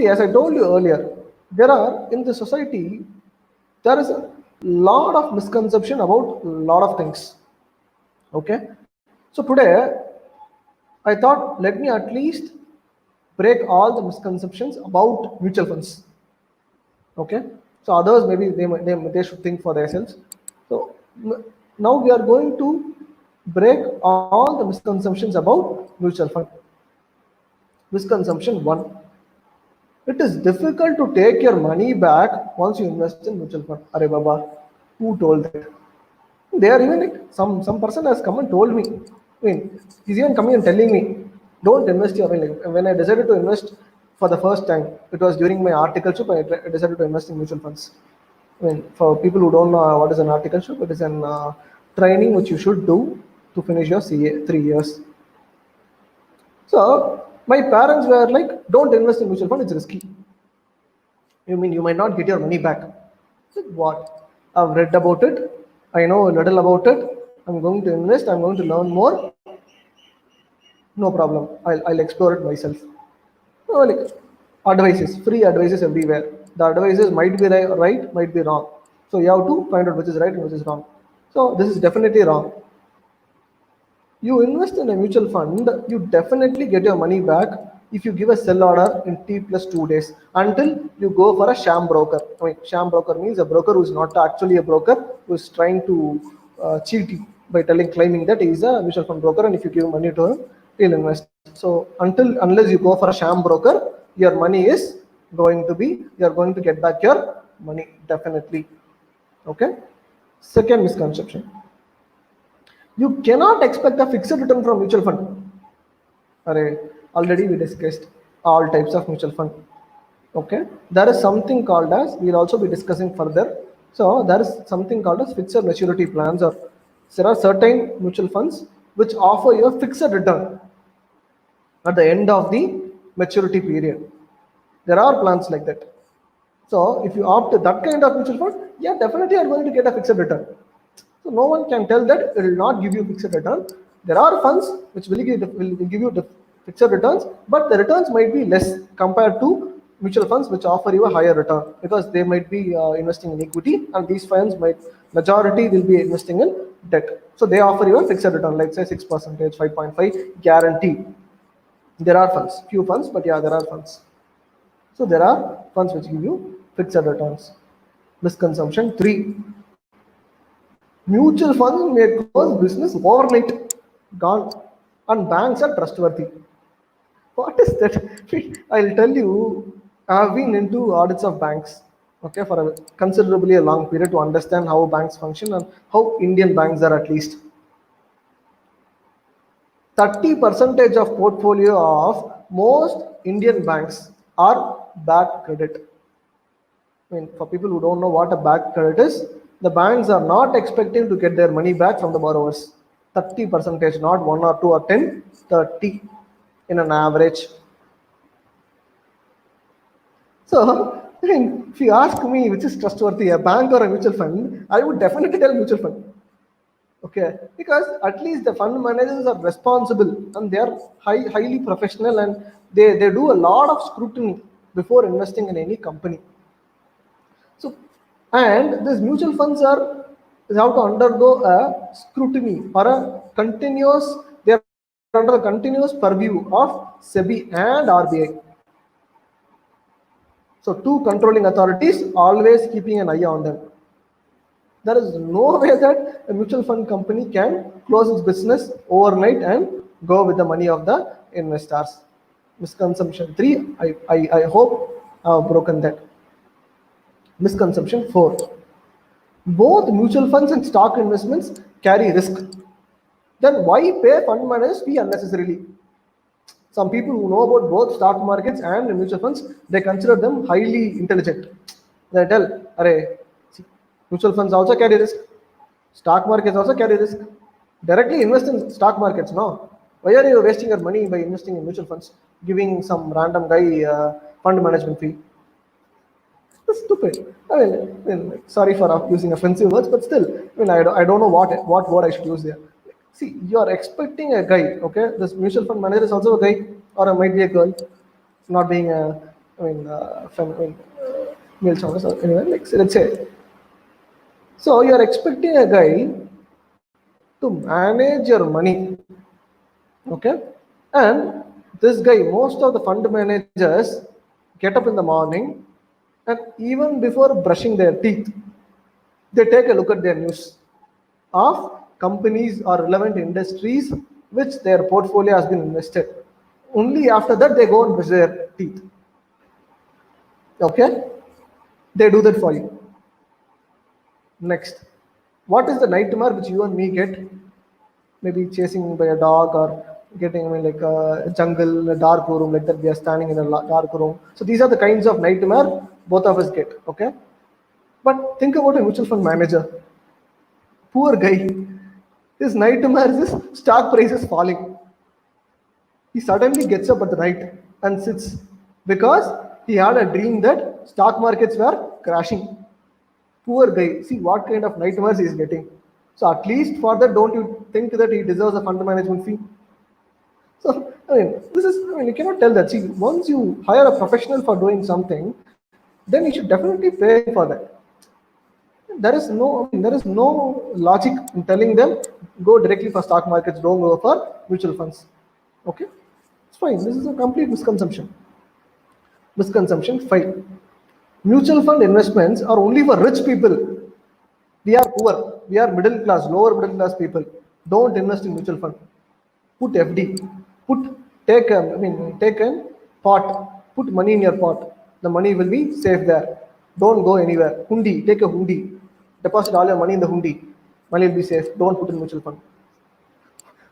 See, as I told you earlier, there are in the society there is a lot of misconception about a lot of things. Okay, so today I thought let me at least break all the misconceptions about mutual funds. Okay, so others maybe they should think for themselves. So now we are going to break all the misconceptions about mutual fund. Misconception one: it is difficult to take your money back once you invest in mutual fund. Are Baba, who told that? They are even like some person has come and told me. I mean, he's even coming and telling me, don't invest your. I mean, like, when I decided to invest for the first time, it was during my articleship. I decided to invest in mutual funds. I mean, for people who don't know what is an articleship, it is an training which you should do to finish your CA 3 years. So my parents were like, don't invest in mutual fund; it's risky. You mean you might not get your money back? I said, what? I've read about it. I know a little about it. I'm going to invest. I'm going to learn more. No problem. I'll explore it myself. Like advices, free advices everywhere. The advices might be right, might be wrong. So you have to find out which is right and which is wrong. So this is definitely wrong. You invest in a mutual fund, you definitely get your money back if you give a sell order in T plus 2 days until you go for a sham broker. I mean, sham broker means a broker who is not actually a broker, who is trying to cheat you by claiming that he is a mutual fund broker, and if you give money to him, he'll invest. So unless you go for a sham broker, your money is you're going to get back your money definitely. Okay. Second misconception: you cannot expect a fixed return from mutual fund. Already we discussed all types of mutual fund. Okay, there is something called as, we'll also be discussing further. So there is something called as fixed maturity plans, or there are certain mutual funds which offer you a fixed return at the end of the maturity period. There are plans like that. So if you opt that kind of mutual fund, yeah, definitely you are going to get a fixed return. So no one can tell that it will not give you fixed return. There are funds which will give you the fixed returns, but the returns might be less compared to mutual funds which offer you a higher return, because they might be investing in equity, and these funds majority will be investing in debt. So they offer you a fixed return, like say 6%, 5.5 guaranteed. There are funds, few funds, but yeah, there are funds. So there are funds which give you fixed returns. Misconception 3: mutual funds may close business overnight, gone, and banks are trustworthy. What is that? I'll tell you, I've been into audits of banks, okay, for a considerably a long period to understand how banks function and how Indian banks are at least. 30% of portfolio of most Indian banks are bad credit. I mean, for people who don't know what a bad credit is, the banks are not expecting to get their money back from the borrowers. 30%, not 1 or 2 or 10, 30 in an average. So, if you ask me which is trustworthy, a bank or a mutual fund, I would definitely tell mutual fund. Okay, because at least the fund managers are responsible and they are highly professional, and they do a lot of scrutiny before investing in any company. So, and these mutual funds have to undergo a scrutiny or a continuous, they are under a continuous purview of SEBI and RBI. So two controlling authorities always keeping an eye on them. There is no way that a mutual fund company can close its business overnight and go with the money of the investors. Misconception 3, I hope I have broken that. Misconception 4: both mutual funds and stock investments carry risk. Then why pay fund managers fee unnecessarily? Some people who know about both stock markets and mutual funds, they consider them highly intelligent. They tell, mutual funds also carry risk, stock markets also carry risk. Directly invest in stock markets, no. Why are you wasting your money by investing in mutual funds, giving some random guy fund management fee? That's stupid. Sorry for using offensive words, but still, I don't know what word I should use there. See, you are expecting a guy, okay? This mutual fund manager is also a guy, or might be a girl, not being male chauvinist or anyway, like let's say. So you are expecting a guy to manage your money, okay? And this guy, most of the fund managers get up in the morning and even before brushing their teeth, they take a look at their news of companies or relevant industries which their portfolio has been invested. Only after that they go and brush their teeth. Okay? They do that for you. Next, what is the nightmare which you and me get? Maybe chasing by a dog or getting like a jungle, a dark room like that. We are standing in a dark room. So these are the kinds of nightmare both of us get. Okay? But think about a mutual fund manager. Poor guy. His nightmare is stock prices falling. He suddenly gets up at the night and sits because he had a dream that stock markets were crashing. Poor guy. See what kind of nightmares he is getting. So at least for that, don't you think that he deserves a fund management fee? So I mean, you cannot tell that. See, once you hire a professional for doing something, then you should definitely pay him for that. There is no logic in telling them go directly for stock markets, don't go for mutual funds. Okay, it's fine. This is a complete misconception. Misconception 5. Mutual fund investments are only for rich people. We are poor. We are middle class, lower middle class people. Don't invest in mutual fund. Put FD. Take a pot. Put money in your pot. The money will be safe there. Don't go anywhere. Hundi. Take a hundi. Deposit all your money in the hundi. Money will be safe. Don't put in mutual fund.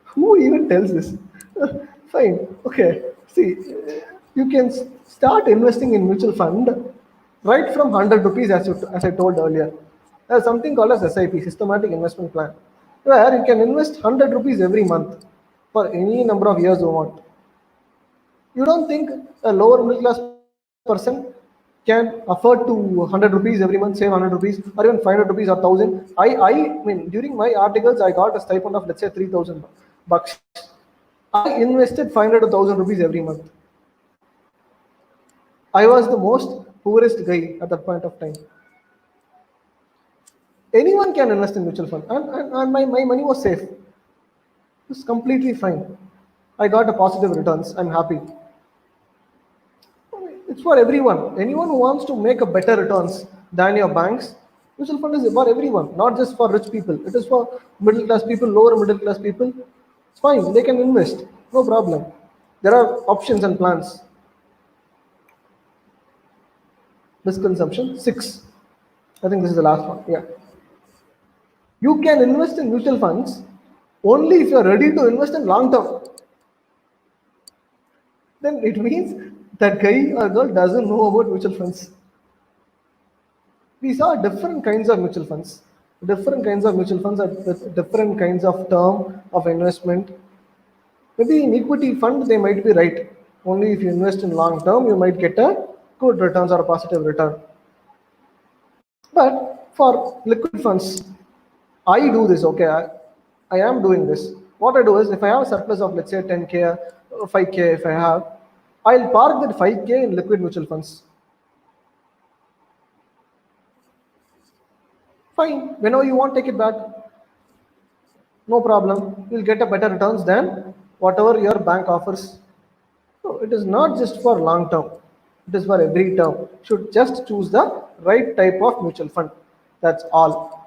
Who even tells this? Fine. Okay. See, you can start investing in mutual fund right from 100 rupees as I told earlier. There's something called as SIP, Systematic Investment Plan, where you can invest 100 rupees every month for any number of years you want. You don't think a lower middle class person can afford to 100 rupees every month, save 100 rupees, or even 500 rupees or 1000? I mean, during my articles, I got a stipend of, let's say, 3000 bucks. I invested 500 to 1000 rupees every month. I was the most poorest guy at that point of time. Anyone can invest in mutual fund, and my money was safe. It's completely fine. I got a positive returns. I'm happy. It's for everyone. Anyone who wants to make a better returns than your banks, mutual fund is for everyone, not just for rich people. It is for middle class people, lower middle class people. It's fine. They can invest. No problem. There are options and plans. Misconception 6. I think this is the last one. Yeah. You can invest in mutual funds only if you are ready to invest in long term. Then it means that guy or girl doesn't know about mutual funds. We saw different kinds of mutual funds. Different kinds of mutual funds are with different kinds of term of investment. Maybe in equity fund they might be right. Only if you invest in long term, you might get a good returns or a positive return. But for liquid funds, I do this. Okay, I am doing this. What I do is, if I have a surplus of, let's say, 10k, 5k, if I have, I'll park that 5k in liquid mutual funds. Fine. Whenever you want, take it back. No problem. You'll get a better returns than whatever your bank offers. So it is not just for long term. It is for every term. You should just choose the right type of mutual fund. That's all.